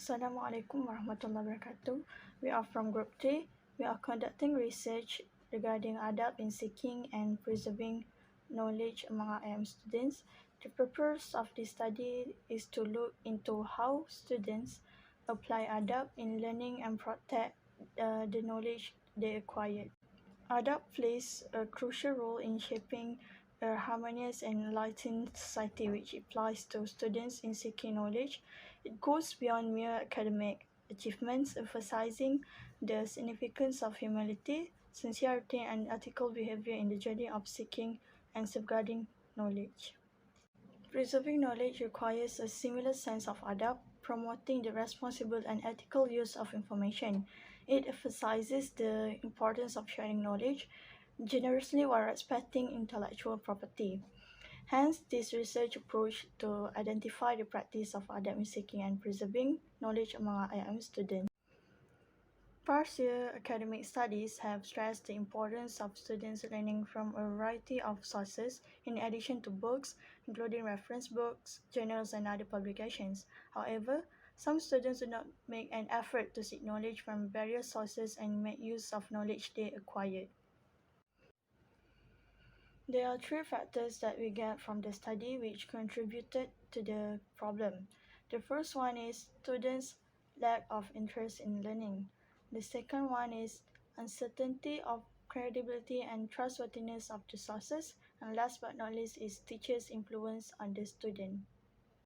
Assalamualaikum warahmatullahi wabarakatuh. We are from Group 3. We are conducting research regarding adab in seeking and preserving knowledge among our IM students. The purpose of this study is to look into how students apply adab in learning and protect the knowledge they acquired. Adab plays a crucial role in shaping a harmonious and enlightened society which applies to students in seeking knowledge. It goes beyond mere academic achievements, emphasizing the significance of humility, sincerity, and ethical behavior in the journey of seeking and safeguarding knowledge. Preserving knowledge requires a similar sense of adab, promoting the responsible and ethical use of information. It emphasizes the importance of sharing knowledge generously while respecting intellectual property. Hence, this research approach to identify the practice of adab in seeking and preserving knowledge among IIM students. Past year academic studies have stressed the importance of students learning from a variety of sources in addition to books, including reference books, journals, and other publications. However, some students do not make an effort to seek knowledge from various sources and make use of knowledge they acquired. There are three factors that we get from the study which contributed to the problem. The first one is students' lack of interest in learning. The second one is uncertainty of credibility and trustworthiness of the sources. And last but not least is teachers' influence on the student.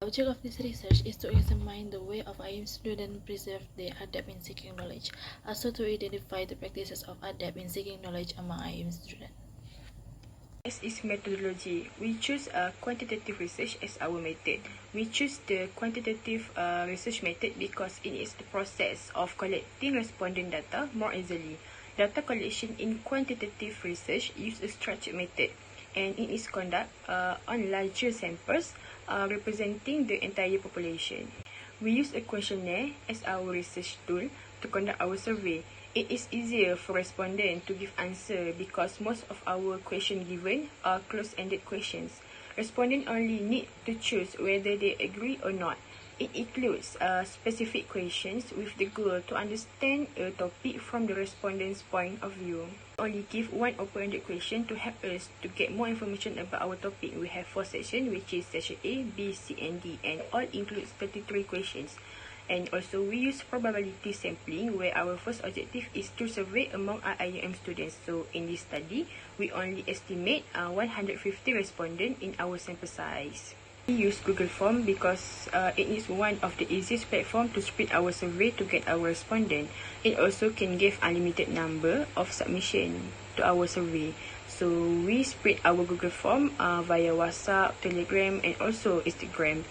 The object of this research is to examine the way of IM students preserve their adab in seeking knowledge, also to identify the practices of adab in seeking knowledge among IM students. As is methodology, we choose a quantitative research as our method. We choose the quantitative research method because it is the process of collecting respondent data more easily. Data collection in quantitative research use a structured method, and it is conducted on larger samples representing the entire population. We use a questionnaire as our research tool to conduct our survey. It is easier for respondents to give answer because most of our questions given are close-ended questions. Respondents only need to choose whether they agree or not. It includes specific questions with the goal to understand a topic from the respondent's point of view. We only give one open-ended question to help us to get more information about our topic. We have 4 sections, which is section A, B, C, and D, and all includes 33 questions. And also, we use probability sampling, where our first objective is to survey among IIM students. So, in this study, we only estimate 150 respondents in our sample size. We use Google Form because it is one of the easiest platforms to spread our survey to get our respondent. It also can give unlimited number of submission to our survey. So, we spread our Google Form via WhatsApp, Telegram, and also Instagram.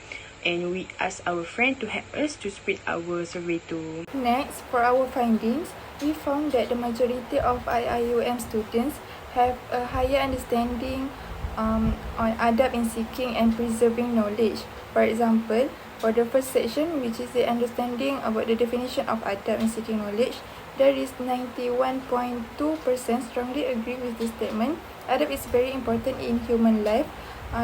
And we ask our friend to help us to spread our survey too. Next, for our findings, we found that the majority of IIUM students have a higher understanding on adab in seeking and preserving knowledge. For example, for the first section, which is the understanding about the definition of adab in seeking knowledge, there is 91.2% strongly agree with this statement. Adab is very important in human life,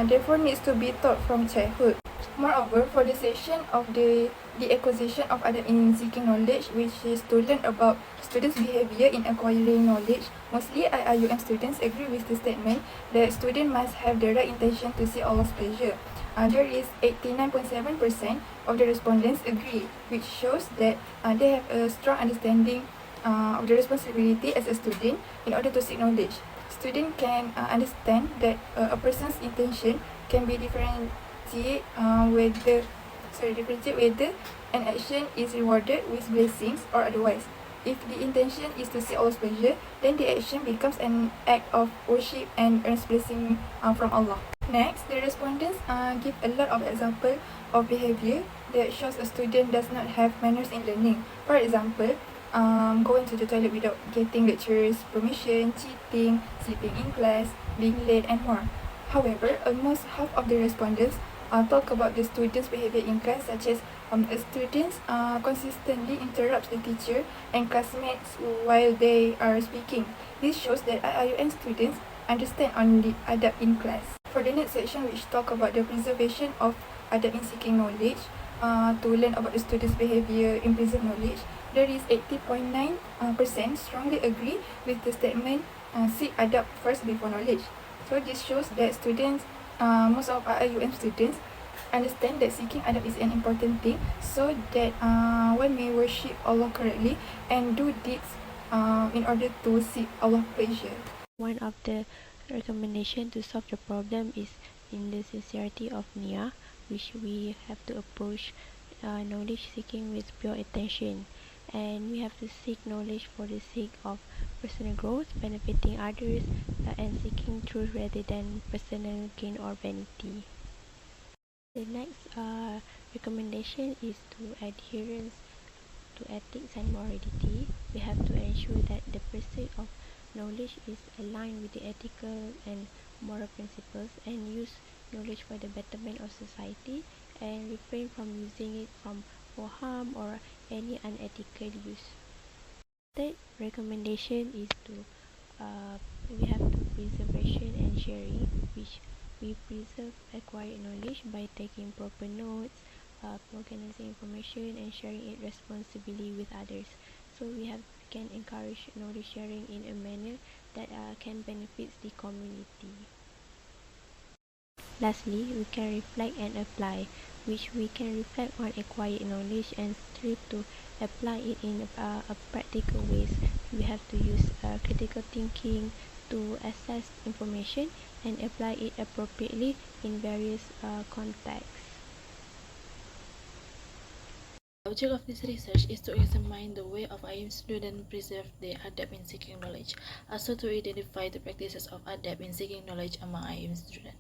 therefore needs to be taught from childhood. Moreover, for the section of the acquisition of adab in seeking knowledge, which is to learn about students' behavior in acquiring knowledge, mostly IIUM students agree with the statement that students must have the right intention to seek Allah's pleasure. There is 89.7% of the respondents agree, which shows that they have a strong understanding of the responsibility as a student in order to seek knowledge. Students can understand that a person's intention can be differentiate whether an action is rewarded with blessings or otherwise. If the intention is to seek Allah's pleasure, then the action becomes an act of worship and earns blessing from Allah. Next, the respondents give a lot of examples of behavior that shows a student does not have manners in learning. For example, going to the toilet without getting lecturer's permission, cheating, sleeping in class, being late, and more. However, almost half of the respondents talk about the students' behavior in class, such as students consistently interrupt the teacher and classmates while they are speaking. This shows that IIUM students understand on the adab in class. For the next section, which talk about the preservation of adab in seeking knowledge, to learn about the student's behavior in preserve knowledge, there is 80.9% strongly agree with the statement seek adapt first before knowledge. So this shows that students, most of IIUM students understand that seeking adab is an important thing so that one may worship Allah correctly and do deeds in order to seek Allah's pleasure. One of the recommendations to solve the problem is in the sincerity of niyyah, which we have to approach knowledge seeking with pure attention, and we have to seek knowledge for the sake of personal growth, benefiting others, and seeking truth rather than personal gain or vanity. The next recommendation is to adherence to ethics and morality. We have to ensure that the pursuit of knowledge is aligned with the ethical and moral principles and use knowledge for the betterment of society and refrain from using it for harm or any unethical use. Third recommendation is to we have to preservation and sharing, which we preserve acquired knowledge by taking proper notes, organizing information, and sharing it responsibly with others. So we can encourage knowledge sharing in a manner that can benefit the community. Lastly, we can reflect and apply, which we can reflect on acquired knowledge and strive to apply it in a practical ways. We have to use critical thinking to assess information and apply it appropriately in various contexts. The object of this research is to examine the way of IM students preserve their adab in seeking knowledge, also to identify the practices of adab in seeking knowledge among IM students.